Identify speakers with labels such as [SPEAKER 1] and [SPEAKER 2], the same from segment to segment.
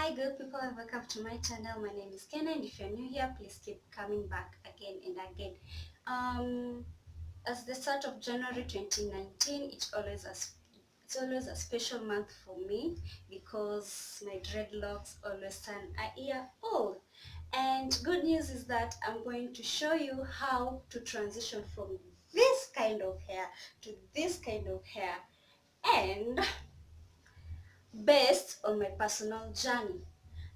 [SPEAKER 1] Hi good people, and welcome to my channel. My name is Ckenna, and if you're new here, please keep coming back again and again. As the start of January 2019, it's always a special month for me because my dreadlocks always turn a year old. And good news is that I'm going to show you how to transition from this kind of hair to this kind of hair, and based on my personal journey.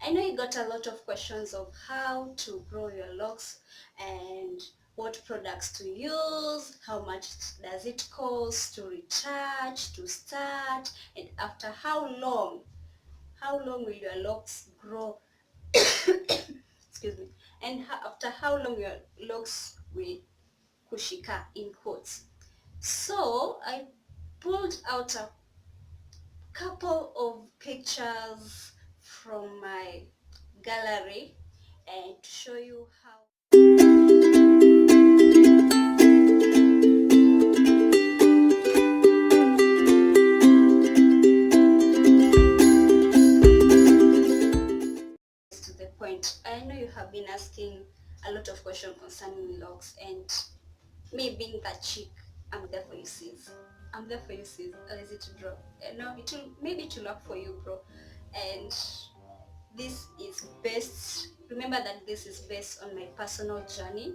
[SPEAKER 1] I know you got a lot of questions of how to grow your locks and what products to use, how much does it cost to retouch, to start, and after how long will your locks grow, excuse me, and after how long your locks will kushika in quotes. So I pulled out a couple of pictures from my gallery and to show you how to the point. I know you have been asking a lot of questions concerning locks, and me being that chick, I'm there for you sis. I'm there for you sis. Or is it bro? No, maybe it will work for you bro. And this is based, remember that this is based on my personal journey,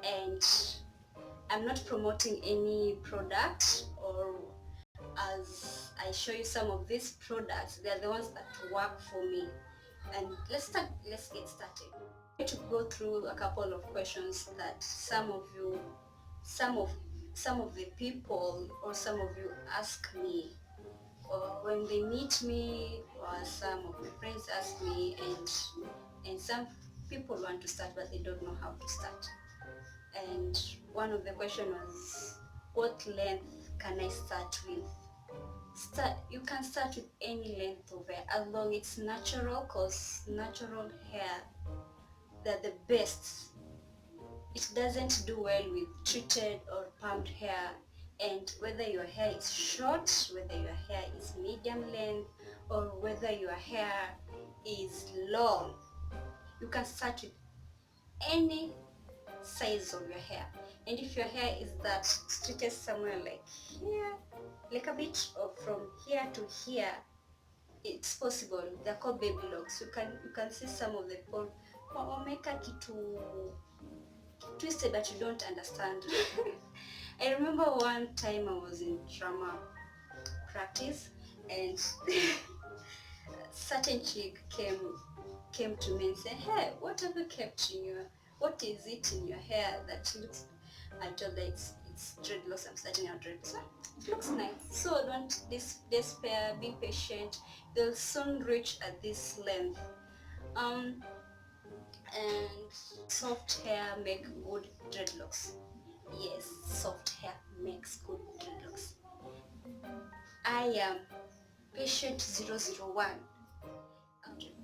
[SPEAKER 1] and I'm not promoting any product, or as I show you some of these products, they are the ones that work for me. And let's get started. I'm going to go through a couple of questions that some of the people, or some of you ask me, or when they meet me, or some of my friends ask me, and some people want to start but they don't know how to start. And one of the question was, what length can I start with? You can start with any length of hair as long it's natural, because natural hair, they're the best. It doesn't do well with treated or pumped hair. And whether your hair is short, whether your hair is medium length, or whether your hair is long, you can start with any size of your hair. And if your hair is that treated somewhere like here, like a bit of from here to here, it's possible. They're called baby locks. You can see some of the people wameka kitu twisted that you don't understand. I remember one time I was in drama practice, and certain chick came to me and said, "Hey, what have you kept in your? What is it in your hair that looks?" I told her it's dreadlocks. I'm starting out dreadlocks. It looks nice. So don't despair. Be patient. They'll soon reach at this length. And soft hair make good dreadlocks. Yes, soft hair makes good dreadlocks. I am patient 001. Okay.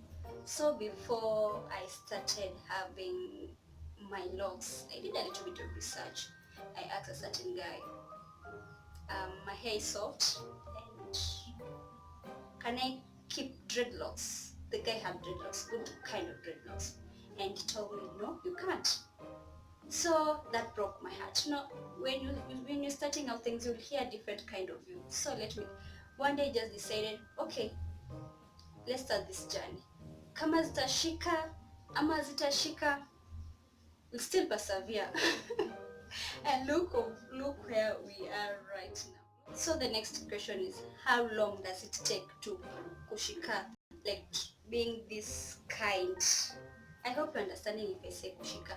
[SPEAKER 1] So before I started having my locks, I did a little bit of research. I asked a certain guy, my hair is soft, and can I keep dreadlocks? The guy had dreadlocks, good kind of dreadlocks. And he told me, no, you can't. So that broke my heart. You know, when you're starting out things, you'll hear different kind of views. So one day just decided, okay, let's start this journey. Kama zitashika ama zitashika, we'll still persevere. And look where we are right now. So the next question is, how long does it take to kushika, like being this kind? I hope you're understanding if I say kushika.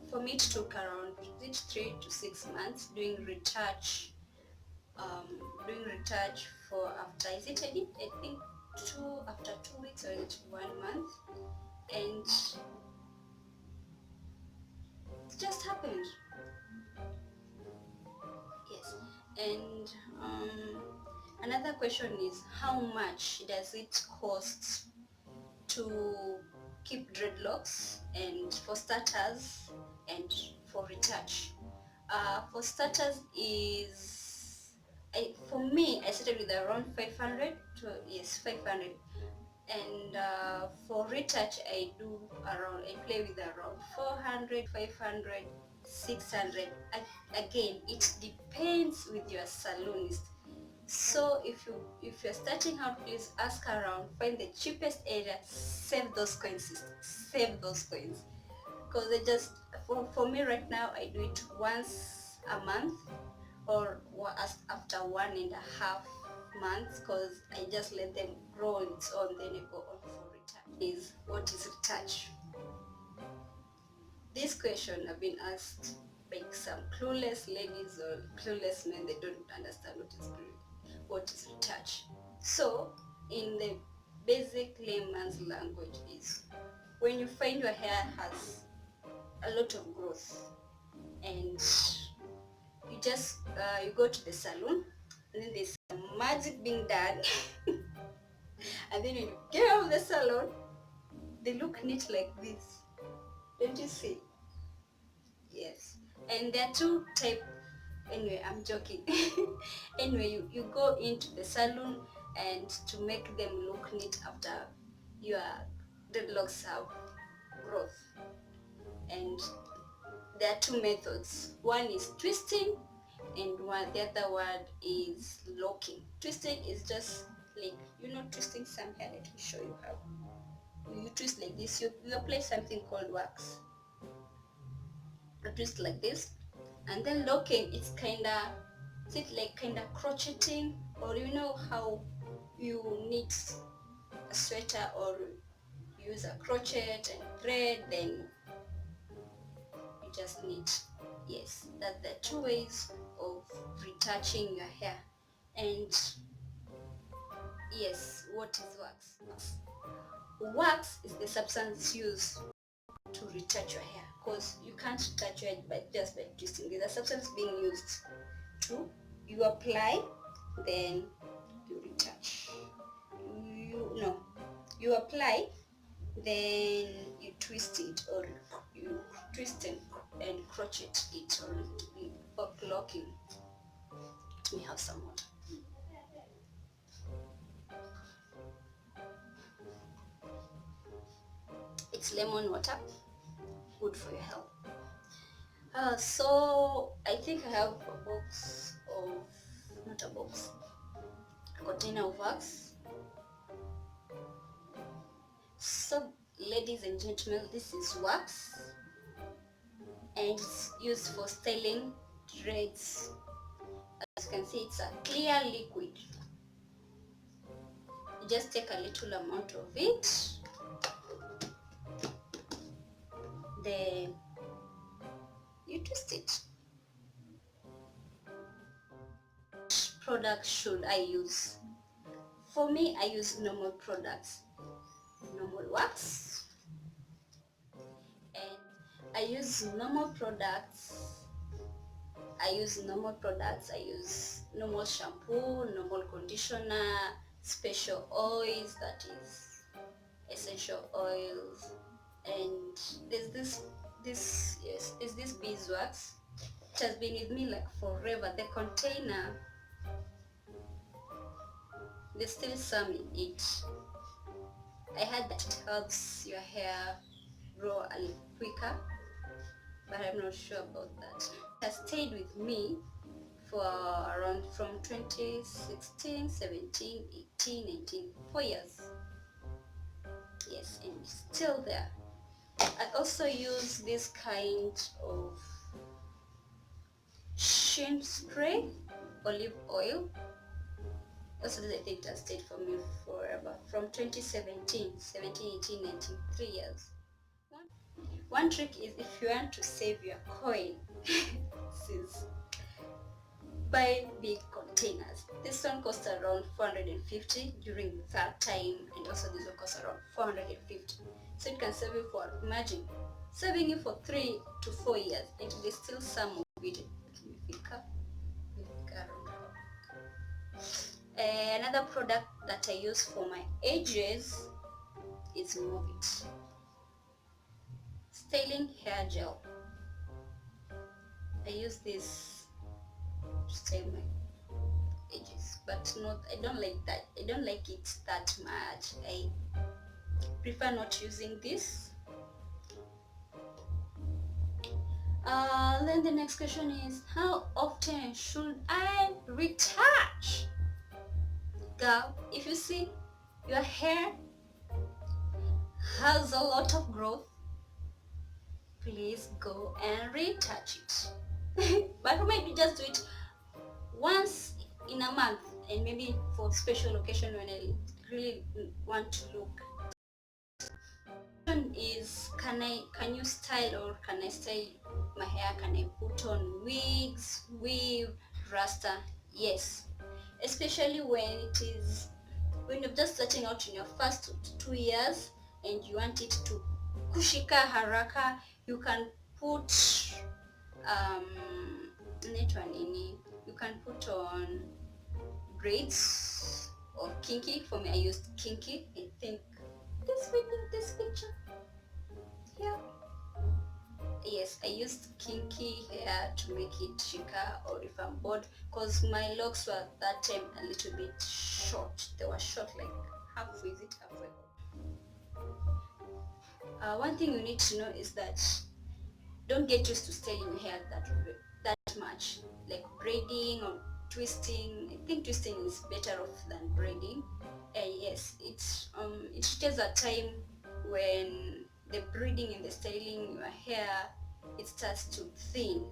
[SPEAKER 1] For me it took around 3 to 6 months doing retouch, for after, is it I think after 2 weeks, or is it 1 month, and it just happened. Yes. And another question is, how much does it cost to keep dreadlocks, and for starters and for retouch? For starters is, for me I started with around 500 to, yes, 500. And for retouch I play with around 400, 500, 600. Again, it depends with your salonist. So if you're starting out, please ask around, find the cheapest area, save those coins, save those coins. Because for me right now, I do it once a month, or after 1.5 months, because I just let them grow on its own, then I go on for retouch. What is retouch? This question I've been asked by some clueless ladies or clueless men. They don't understand what is retouch. So in the basic layman's language is when you find your hair has a lot of growth, and you just you go to the salon, and then there's some magic being done and then when you get out of the salon, they look neat like this. Don't you see? Yes. And there are two type. Anyway, I'm joking. Anyway, you go into the salon and to make them look neat after your dreadlocks have growth. And there are two methods. One is twisting, and the other one is locking. Twisting is just like, twisting some hair. Let me show you how. You twist like this. You apply something called wax. You twist like this, and then locking, it's kinda crocheting, or you know how you knit a sweater or use a crochet and thread, then you just knit. Yes, that's the two ways of retouching your hair. And yes, what is wax? Wax is the substance used to retouch your hair, because you can't touch your hair just by twisting. There's a substance being used to, you apply, then you retouch. You apply, then you twist it, or you twist and crochet it, or locking. Let me have some water. It's lemon water, good for your health. So I think I have a box of, not a box, a container of wax. So ladies and gentlemen, this is wax, and it's used for styling dreads. As you can see, it's a clear liquid. You just take a little amount of it, then you twist it. Which product should I use? For me, I use normal products, normal wax, and I use normal products. I use normal shampoo, normal conditioner, special oils, that is essential oils, and there's this beeswax. It has been with me like forever. The container, there's still some in it. I heard that it helps your hair grow a little quicker, but I'm not sure about that. It has stayed with me for around from 2016, 17, 18, 19, 4 years. Yes, and it's still there. I also use this kind of sheen spray, olive oil. Also, I think it has stayed for me forever, from 2017, 17, 18, 19, 3 years. One trick is, if you want to save your coin, is buy big containers. This one costs around 450 during the third time, and also this one costs around 450. So it can save you for, imagine, saving you for 3 to 4 years, and there's still some of it. Another product that I use for my edges is Move It styling hair gel. I use this to style my edges, but not, I don't like that. I don't like it that much. I prefer not using this. Then the next question is, how often should I retouch? Girl, if you see your hair has a lot of growth, please go and retouch it. But maybe just do it once in a month, and maybe for special occasion when I really want to look. Is, can you style, or can I style my hair? Can I put on wigs, weave, rasta? Yes, especially when you're just starting out in your first 2 years and you want it to kushika haraka, you can put you can put on braids or kinky. For me, I used kinky. I think this picture. Yeah. Yes, I used kinky hair to make it chica, or if I'm bored, because my locks were at that time a little bit short. They were short, like halfway. Is it halfway? One thing you need to know is that don't get used to styling your hair that much, like braiding or twisting. I think twisting is better off than braiding. Yes, it reaches a time when the braiding and the styling your hair, it starts to thin.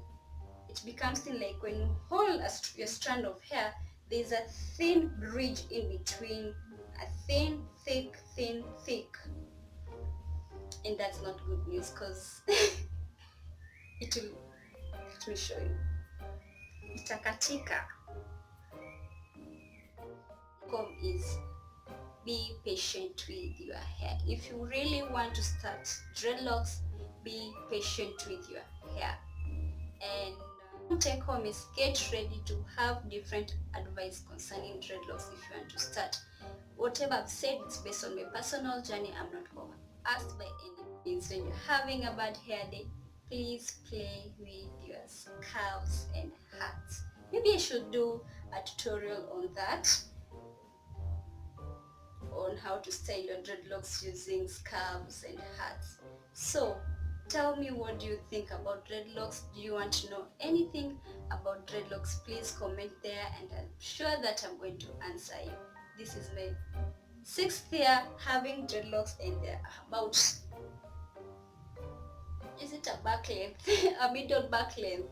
[SPEAKER 1] It becomes thin, like when you hold your strand of hair, there's a thin bridge in between, a thin, thick, thin, thick, and that's not good news, because it will, let me show you, itakatika. Is be patient with your hair. If you really want to start dreadlocks, be patient with your hair. And take home is, get ready to have different advice concerning dreadlocks. If you want to start, whatever I've said, it's based on my personal journey. I'm not asked by any means. When you're having a bad hair day, please play with your scalps and hats. Maybe I should do a tutorial on that, on how to style your dreadlocks using scalps and hats. So tell me, what do you think about dreadlocks? Do you want to know anything about dreadlocks? Please comment there, and I'm sure that I'm going to answer you. This is my 6th year having dreadlocks, and they're about, is it a back length? A middle back length.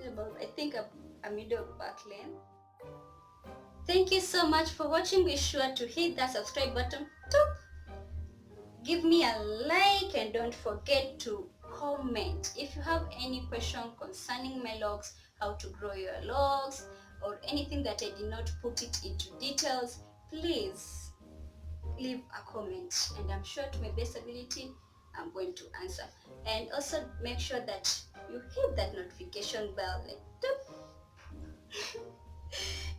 [SPEAKER 1] About, I think, a middle back length. Thank you so much for watching. Be sure to hit that subscribe button. Give me a like, and don't forget to comment. If you have any question concerning my locks, how to grow your locks, or anything that I did not put it into details, please leave a comment, and I'm sure to my best ability I'm going to answer. And also make sure that you hit that notification bell, like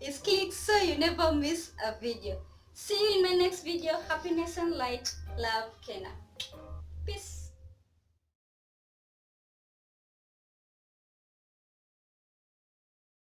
[SPEAKER 1] it's clicked, so you never miss a video. See you in my next video. Happiness and light. Love, Ckenna. Peace.